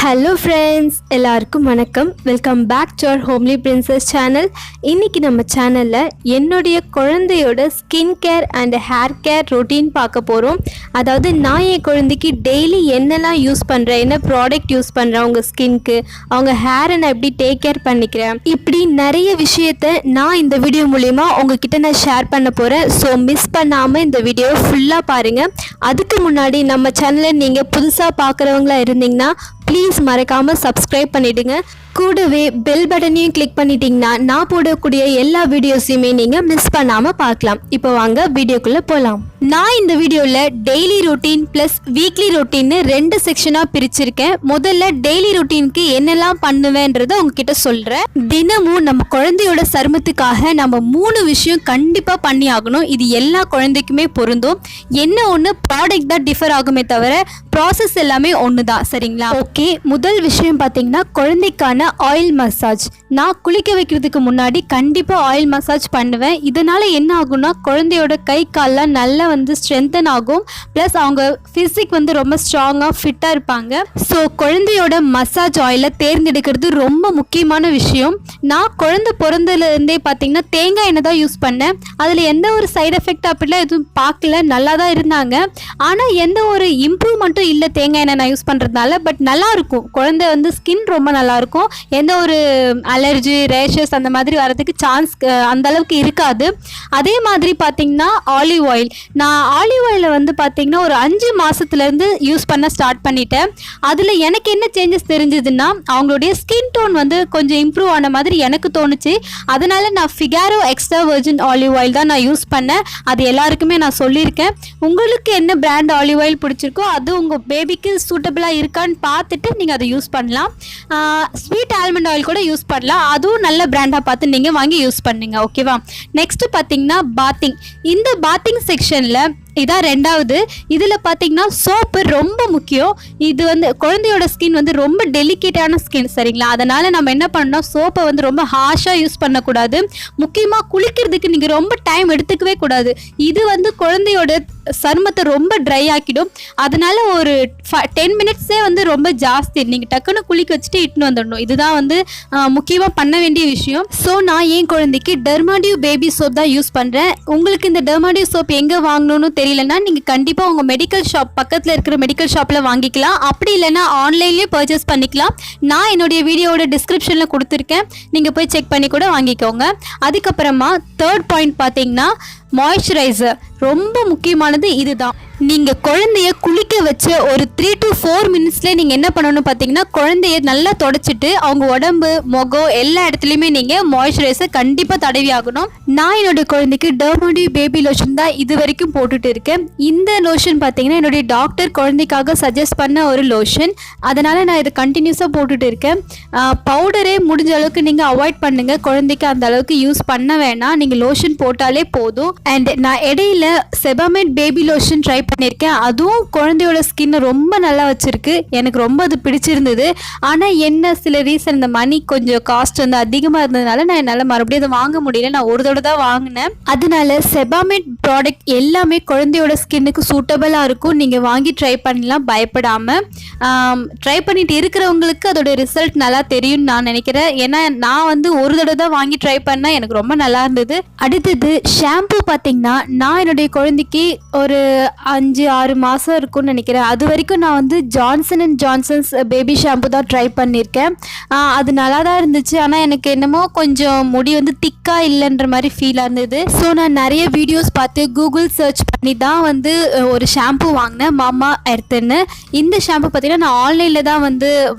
Hello friends, எல்லாருக்கும் வணக்கம். Welcome back to our homely princess channel. இன்றைக்கி நம்ம சேனலில் என்னுடைய குழந்தையோட skin care and hair care routine பார்க்க போகிறோம். அதாவது நான் என் குழந்தைக்கு டெய்லி என்னெல்லாம் யூஸ் பண்ணுறேன், என்ன ப்ராடக்ட் யூஸ் பண்ணுறேன், அவங்க ஸ்கின்க்கு, அவங்க ஹேரை நான் எப்படி டேக் கேர் பண்ணிக்கிறேன், இப்படி நிறைய விஷயத்த நான் இந்த வீடியோ மூலிமா உங்ககிட்ட நான் ஷேர் பண்ண போகிறேன். ஸோ மிஸ் பண்ணாமல் இந்த வீடியோவை ஃபுல்லாக பாருங்கள். அதுக்கு முன்னாடி நம்ம சேனலை நீங்கள் புதுசாக பார்க்குறவங்களா இருந்தீங்கன்னா ப்ளீஸ் மறக்காமல் சப்ஸ்கிரைப் பண்ணிவிடுங்க. கூடவே பெல் பட்டனையும் கிளிக் பண்ணிட்டீங்கன்னா நான் போடக்கூடிய எல்லா வீடியோஸையுமே நீங்கள் மிஸ் பண்ணாமல் பார்க்கலாம். இப்போ வாங்க வீடியோக்குள்ளே போகலாம். நான் இந்த வீடியோவில் டெய்லி ரொட்டீன் ப்ளஸ் வீக்லி ரொட்டீன்னு 2 செக்ஷனாக பிரிச்சிருக்கேன். முதல்ல டெய்லி ரொட்டீனுக்கு என்னெல்லாம் பண்ணுவேன்றதை உங்ககிட்ட சொல்கிறேன். தினமும் நம்ம குழந்தையோட சருமத்துக்காக நம்ம 3 விஷயம் கண்டிப்பாக பண்ணி ஆகணும். இது எல்லா குழந்தைக்குமே பொருந்தும். என்ன ஒன்று, ப்ராடக்ட் தான் டிஃபர் ஆகுமே தவிர ப்ராசஸ் எல்லாமே ஒன்று தான். சரிங்களா? ஓகே, முதல் விஷயம் பார்த்தீங்கன்னா குழந்தைக்கான ஆயில் மசாஜ். நான் குளிக்க வைக்கிறதுக்கு முன்னாடி கண்டிப்பாக ஆயில் மசாஜ் பண்ணுவேன். இதனால் என்ன ஆகும்னா குழந்தையோட கை கால்லாம் நல்லா ஸ்ட்ரென்தன் ஆகும். ப்ளஸ் அவங்க ஃபிசிக் ரொம்ப ஸ்ட்ராங்காக ஃபிட்டாக இருப்பாங்க. ஸோ குழந்தையோட மசாஜ் ஆயிலை தேர்ந்தெடுக்கிறது ரொம்ப முக்கியமான விஷயம். நான் குழந்தை பிறந்ததுலேருந்தே பார்த்தீங்கன்னா தேங்காய் எண்ணெய் தான் யூஸ் பண்ணேன். அதில் எந்த ஒரு சைட் எஃபெக்ட் அப்படிலாம் எதுவும் பார்க்கல, நல்லா தான் இருந்தாங்க. ஆனால் எந்த ஒரு இம்ப்ரூவ்மெண்ட்டும் இல்லை தேங்காய் எண்ணெய் நான் யூஸ் பண்ணுறதுனால. பட் நல்லாயிருக்கும், குழந்தை ஸ்கின் ரொம்ப நல்லாயிருக்கும். எந்த ஒரு அலர்ஜி, ரேஷஸ் அந்த மாதிரி வரதுக்கு சான்ஸ் அந்த அளவுக்கு இருக்காது. அதே மாதிரி பார்த்தீங்கன்னா ஆலிவ் ஆயில், நான் ஆலிவ் ஆயிலை பார்த்தீங்கன்னா ஒரு 5 மாதத்துலேருந்து யூஸ் பண்ண ஸ்டார்ட் பண்ணிட்டேன். அதில் எனக்கு என்ன சேஞ்சஸ் தெரிஞ்சதுன்னா அவங்களுடைய ஸ்கின் டோன் கொஞ்சம் இம்ப்ரூவ் ஆன மாதிரி எனக்கு தோணுச்சு. அதனால் நான் ஃபிகாரோ எக்ஸ்ட்ரா வெர்ஜின் ஆலிவ் ஆயில் தான் நான் யூஸ் பண்ணேன். அது எல்லாருக்குமே நான் சொல்லியிருக்கேன். உங்களுக்கு என்ன பிராண்ட் ஆலிவ் ஆயில் பிடிச்சிருக்கோ அது உங்கள் பேபிக்கு சூட்டபிளாக இருக்கான்னு பார்த்துட்டு நீங்கள் அதை யூஸ் பண்ணலாம். ஸ்வீட் ஆல்மண்ட் ஆயில் கூட யூஸ் பண்ணலாம். அதுவும் நல்ல பிராண்டாக பார்த்து நீங்கள் வாங்கி யூஸ் பண்ணுங்க. ஓகேவா? நெக்ஸ்ட் பார்த்தீங்கன்னா பாத்திங். இந்த பாத்திங் செக்ஷனில் இதான் 2வது. இதில் பார்த்தீங்கன்னா சோப்பு ரொம்ப முக்கியம். இது குழந்தையோட ஸ்கின் ரொம்ப டெலிகேட்டான ஸ்கின். சரிங்களா? அதனால் நம்ம என்ன பண்ணணும், சோப்பை ரொம்ப ஹார்ஷாக யூஸ் பண்ணக்கூடாது. முக்கியமாக குளிக்கிறதுக்கு நீங்கள் ரொம்ப டைம் எடுத்துக்கவே கூடாது. இது குழந்தையோட சருமத்தை ரொம்ப ட்ரை ஆக்கிடும். அதனால் ஒரு 10 மினிட்ஸே ரொம்ப ஜாஸ்தி. நீங்கள் டக்குன்னு குளிக்க வச்சுட்டு இட்டுன்னு வந்துடணும். இதுதான் முக்கியமாக பண்ண வேண்டிய விஷயம். ஸோ நான் என் குழந்தைக்கு டெர்மாடியூ பேபி சோப் தான் யூஸ் பண்ணுறேன். உங்களுக்கு இந்த டெர்மாடியூ சோப் எங்கே வாங்கணும்னு தெரியலன்னா நீங்கள் கண்டிப்பாக உங்கள் மெடிக்கல் ஷாப் பக்கத்தில் இருக்கிற மெடிக்கல் ஷாப்பில் வாங்கிக்கலாம். அப்படி இல்லைன்னா ஆன்லைன்லேயே பர்ச்சேஸ் பண்ணிக்கலாம். நான் என்னுடைய வீடியோவோட டிஸ்கிரிப்ஷனில் கொடுத்துருக்கேன், நீங்கள் போய் செக் பண்ணி கூட வாங்கிக்கோங்க. அதுக்கப்புறமா 3rd பாயிண்ட் பார்த்தீங்கன்னா மாய்ஸ்சரைசர். ரொம்ப முக்கியமானது இதுதான். நீங்கள் குழந்தைய குளிக்க வச்ச ஒரு 3 to 4 மினிட்ஸ்லேயே நீங்கள் என்ன பண்ணணும் பார்த்தீங்கன்னா குழந்தைய நல்லா தொடச்சிட்டு அவங்க உடம்பு, முகம் எல்லா இடத்துலையுமே நீங்கள் மாய்ஸ்சரைசர் கண்டிப்பாக தடவி ஆகணும். நான் என்னுடைய குழந்தைக்கு டெர்மாடியூ பேபி லோஷன் தான் இது வரைக்கும் போட்டுட்டு இருக்கேன். இந்த லோஷன் பார்த்தீங்கன்னா என்னுடைய டாக்டர் குழந்தைக்காக சஜஸ்ட் பண்ண ஒரு லோஷன். அதனால் நான் இதை கண்டினியூஸாக போட்டுட்டு இருக்கேன். பவுடரே முடிஞ்ச அளவுக்கு நீங்கள் அவாய்ட் பண்ணுங்கள். குழந்தைக்கு அந்த அளவுக்கு யூஸ் பண்ண வேணாம், நீங்கள் லோஷன் போட்டாலே போதும். அண்ட் நான் இடையில செபாமெட் பேபி லோஷன் ட்ரை பண்ணியிருக்கேன். அதுவும் குழந்தையோட ஸ்கின்னை ரொம்ப நல்லா வச்சிருக்கு. எனக்கு ரொம்ப அது பிடிச்சிருந்தது. ஆனால் என்ன சில ரீசன் இந்த மணி கொஞ்சம் காஸ்ட் அதிகமாக இருந்ததுனால நான் என்னால் மறுபடியும் அதை வாங்க முடியல. நான் ஒரு தடவை தான் வாங்கினேன். அதனால செபாமெட் ப்ராடக்ட் எல்லாமே குழந்தையோட ஸ்கின்னுக்கு சூட்டபிளாக இருக்கும். நீங்கள் வாங்கி ட்ரை பண்ணலாம் பயப்படாமல். ட்ரை பண்ணிட்டு இருக்கிறவங்களுக்கு அதோட ரிசல்ட் நல்லா தெரியும்னு நான் நினைக்கிறேன். ஏன்னா நான் ஒரு தடவை தான் வாங்கி ட்ரை பண்ணேன், எனக்கு ரொம்ப நல்லா இருந்தது. அடுத்தது ஷாம்பு பார்த்தீங்கன்னா நான் என்னுடைய குழந்தைக்கு ஒரு 5-6 மாதம் இருக்கும்னு நினைக்கிறேன். அது வரைக்கும் நான் Johnson and Johnson's baby shampoo தான் ட்ரை பண்ணியிருக்கேன். அது நல்லா தான் இருந்துச்சு. ஆனால் எனக்கு என்னமோ கொஞ்சம் முடி திக்காக இல்லைன்ற மாதிரி ஃபீலாக இருந்தது. ஸோ நான் நிறைய வீடியோஸ் பார்த்து கூகுள் சர்ச் பண்ணி தான் ஒரு ஷாம்பு வாங்கினேன், மாமாஎர்த்னு. இந்த ஷாம்பு பார்த்தீங்கன்னா நான் ஆன்லைனில் தான்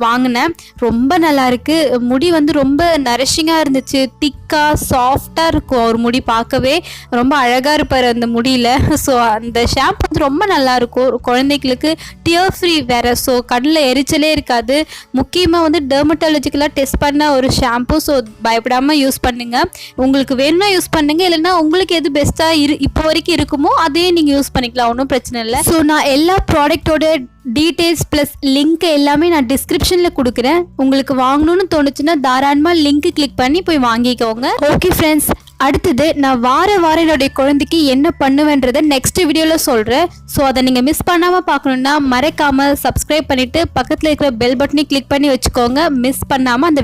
வாங்கினேன். ரொம்ப நல்லா இருக்குது. முடி ரொம்ப நரிஷிங்காக இருந்துச்சு. திக்காக சாஃப்டாக இருக்கும். ஒரு முடி பார்க்கவே ரொம்ப அழகாக இருப்பார் அந்த முடியல. ஸோ அந்த ஷாம்பு ரொம்ப நல்லாயிருக்கும். குழந்தைகளுக்கு டியர் ஃப்ரீ வேறு. ஸோ கண்ணில் எரிச்சலே இருக்காது. முக்கியமாக டெர்மட்டாலஜிக்கலாக டெஸ்ட் பண்ண ஒரு ஷாம்பு. ஸோ பயப்படாமல் யூஸ் பண்ணுங்கள். உங்களுக்கு வேணும்னா யூஸ் பண்ணுங்கள், இல்லைன்னா உங்களுக்கு எது பெஸ்ட்டாக இப்போ வரைக்கும் இருக்குமோ அதே நீங்கள் யூஸ் பண்ணிக்கலாம், ஒன்றும் பிரச்சனை இல்லை. ஸோ நான் எல்லா ப்ராடக்டோட டீட்டெயில்ஸ் ப்ளஸ் லிங்க் எல்லாமே நான் டிஸ்கிரிப்ஷனில் கொடுக்குறேன். உங்களுக்கு வாங்கணும்னு தோணுச்சுன்னா தாராளமாக லிங்க் கிளிக் பண்ணி போய் வாங்கிக்கோங்க. ஓகே ஃப்ரெண்ட்ஸ், அடுத்தது நான் வாரம் என்னுடைய குழந்தைக்கு என்ன பண்ணுவேன்றதை நெக்ஸ்ட் வீடியோவில் சொல்கிறேன். ஸோ அதை நீங்கள் மிஸ் பண்ணாமல் பார்க்கணுன்னா மறக்காமல் சப்ஸ்கிரைப் பண்ணிவிட்டு பக்கத்தில் இருக்கிற பெல் பட்டனை கிளிக் பண்ணி வச்சுக்கோங்க. மிஸ் பண்ணாமல் அந்த